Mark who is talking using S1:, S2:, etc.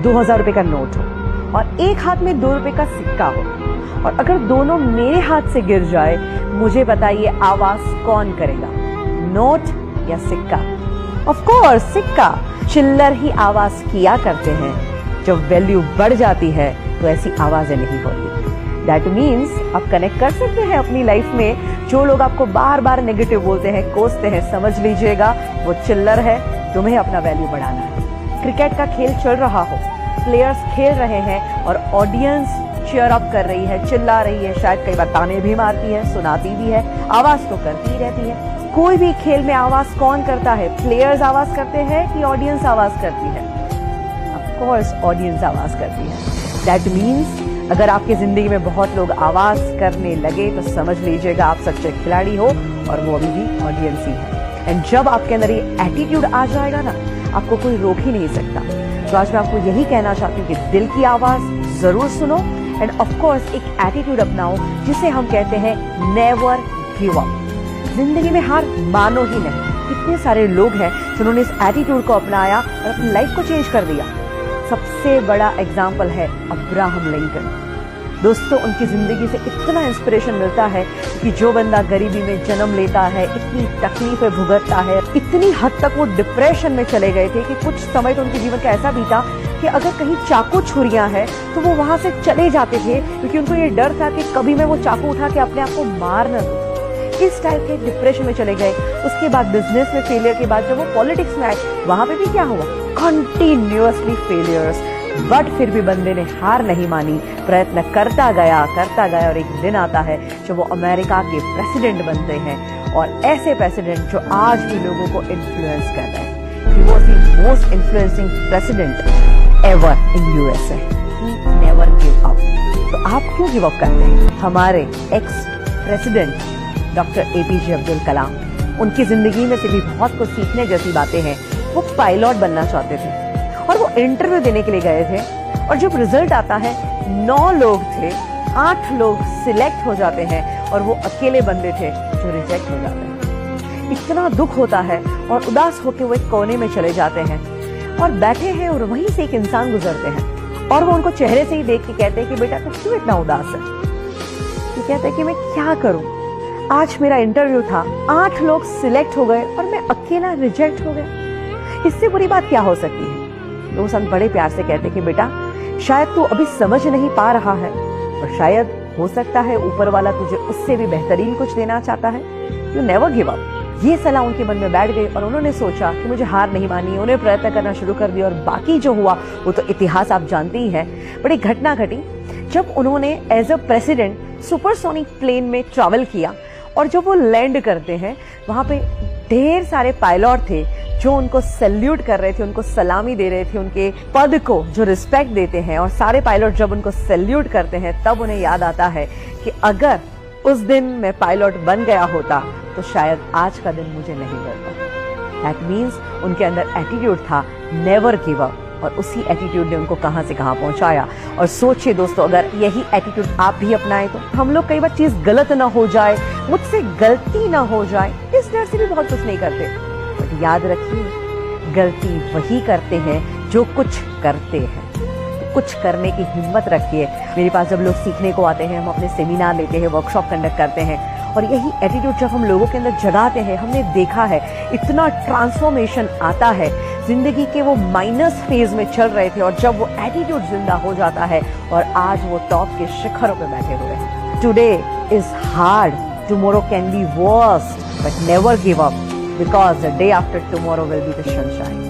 S1: 2000 रुपए का नोट हो और एक हाथ में 2 रुपए का सिक्का हो, और अगर दोनों मेरे हाथ से गिर जाए, मुझे बताइए आवाज कौन करेगा, नोट या सिक्का? ऑफ कोर्स सिक्का। चिल्लर ही आवाज किया करते हैं। जब वैल्यू बढ़ जाती है तो ऐसी आवाजें नहीं होती। दैट मीन्स आप कनेक्ट कर सकते हैं अपनी लाइफ में। जो लोग आपको बार बार नेगेटिव बोलते हैं, कोसते हैं, समझ लीजिएगा वो चिल्लर है। तुम्हें अपना वैल्यू बढ़ाना है। क्रिकेट का खेल चल रहा हो, प्लेयर्स खेल रहे हैं और ऑडियंस चीयर अप कर रही है, चिल्ला रही है, शायद कई बार ताने भी मारती है, सुनाती भी है, आवाज तो करती ही रहती है। कोई भी खेल में आवाज कौन करता है? प्लेयर्स आवाज करते हैं कि ऑडियंस आवाज करती है? ऑफ कोर्स ऑडियंस आवाज करती है। दैट मीन्स अगर आपकी जिंदगी में बहुत लोग आवाज करने लगे तो समझ लीजिएगा आप सच्चे खिलाड़ी हो, और वो अभी भी ऑडियंस ही है। एंड जब आपके अंदर ये एटीट्यूड आ जाएगा ना, आपको कोई रोक ही नहीं सकता। तो आज मैं आपको यही कहना चाहती हूँ कि दिल की आवाज जरूर सुनो, एंड ऑफ कोर्स एक एटीट्यूड अपनाओ जिसे हम कहते हैं नेवर गिव अप। जिंदगी में हार मानो ही नहीं। कितने सारे लोग हैं जिन्होंने इस एटीट्यूड को अपनाया और अपनी लाइफ को चेंज कर दिया। सबसे बड़ा एग्जाम्पल है अब्राहम लिंकन। दोस्तों, उनकी जिंदगी से इतना इंस्पिरेशन मिलता है कि जो बंदा गरीबी में जन्म लेता है, इतनी तकलीफें भुगतता है, इतनी हद तक वो डिप्रेशन में चले गए थे कि कुछ समय तो उनके जीवन का ऐसा बीता कि अगर कहीं चाकू छुरियां हैं तो वो वहां से चले जाते थे, क्योंकि उनको ये डर था कि कभी मैं वो चाकू उठा के अपने आप को मार न दूं। इस टाइप के डिप्रेशन में चले गए। उसके बाद बिजनेस में फेलियर के बाद जब वो पॉलिटिक्स में आए, वहां पे भी क्या हुआ? Continuously failures. बट फिर भी बंदे ने हार नहीं मानी, प्रयत्न करता गया और एक दिन आता है जब वो अमेरिका के प्रेसिडेंट बनते हैं, और ऐसे प्रेसिडेंट जो आज भी लोगों को इन्फ्लुएंस कर रहे हैं। He was the most influencing president ever in USA. He never give up. तो आप क्यों गिव अप करते हैं? हमारे ex president doctor APJ Abdul Kalam, उनकी जिंदगी में से भी बहुत कुछ सीखने जैसी बातें हैं। वो पायलट बनना चाहते थे और वो इंटरव्यू देने के लिए गए थे, और जब रिजल्ट आता है 9 लोग थे, 8 लोग सिलेक्ट हो जाते हैं और वो अकेले बंदे थे जो रिजेक्ट हो जाते हैं। इतना दुख होता है और उदास होकर वो एक कोने में चले जाते हैं और बैठे हैं, और वहीं से एक इंसान गुजरते हैं और वो उनको चेहरे से ही देख के कहते हैं कि बेटा तू क्यों इतना उदास है? वो कहते हैं कि मैं क्या करूं, आज मेरा इंटरव्यू था, 8 लोग सिलेक्ट हो गए और मैं अकेला रिजेक्ट हो गया। इससे बुरी बात क्या हो सकती है? तो संत बड़े प्यार से कहते कि बेटा शायद तू अभी समझ नहीं पा रहा है, और शायद हो सकता है ऊपर वाला तुझे उससे भी बेहतरीन कुछ देना चाहता है। You never give up. ये सलाह उनके मन में बैठ गई और उन्होंने सोचा कि मुझे हार नहीं मानी। उन्हें प्रयत्न करना शुरू कर दिया, और बाकी जो हुआ वो तो इतिहास आप जानते ही हैं। बड़ी घटना घटी जब उन्होंने as a president supersonic plane में ट्रैवल किया, और जब वो लैंड करते हैं वहां पे ढेर सारे पायलट थे जो उनको सैल्यूट कर रहे थे, उनको सलामी दे रहे थे, उनके पद को जो रिस्पेक्ट देते हैं। और सारे पायलट जब उनको सैल्यूट करते हैं तब उन्हें याद आता है कि अगर उस दिन मैं पायलट बन गया होता तो शायद आज का दिन मुझे नहीं मिलता। दैट मीन्स उनके अंदर एटीट्यूड था नेवर गिव अप, और उसी एटीट्यूड ने उनको कहां से कहां पहुंचाया। और सोचिए दोस्तों, अगर यही एटीट्यूड आप भी अपनाएं तो हम लोग कई बार चीज गलत ना हो जाए, मुझसे गलती ना हो जाए, इस डर से भी बहुत कुछ नहीं करते। बट याद रखिए, गलती वही करते हैं जो कुछ करते हैं। तो कुछ करने की हिम्मत रखिए। मेरे पास जब लोग सीखने को आते हैं, हम अपने सेमिनार लेते हैं, वर्कशॉप कंडक्ट करते हैं, और यही एटीट्यूड जब हम लोगों के अंदर जगाते हैं, हमने देखा है इतना ट्रांसफॉर्मेशन आता है। जिंदगी के वो माइनस फेज में चल रहे थे, और जब वो एटीट्यूड जिंदा हो जाता है और आज वो टॉप के शिखरों पे बैठे हुए हैं। Today is hard, tomorrow can be worst, but never give up, because the day after tomorrow will be the sunshine.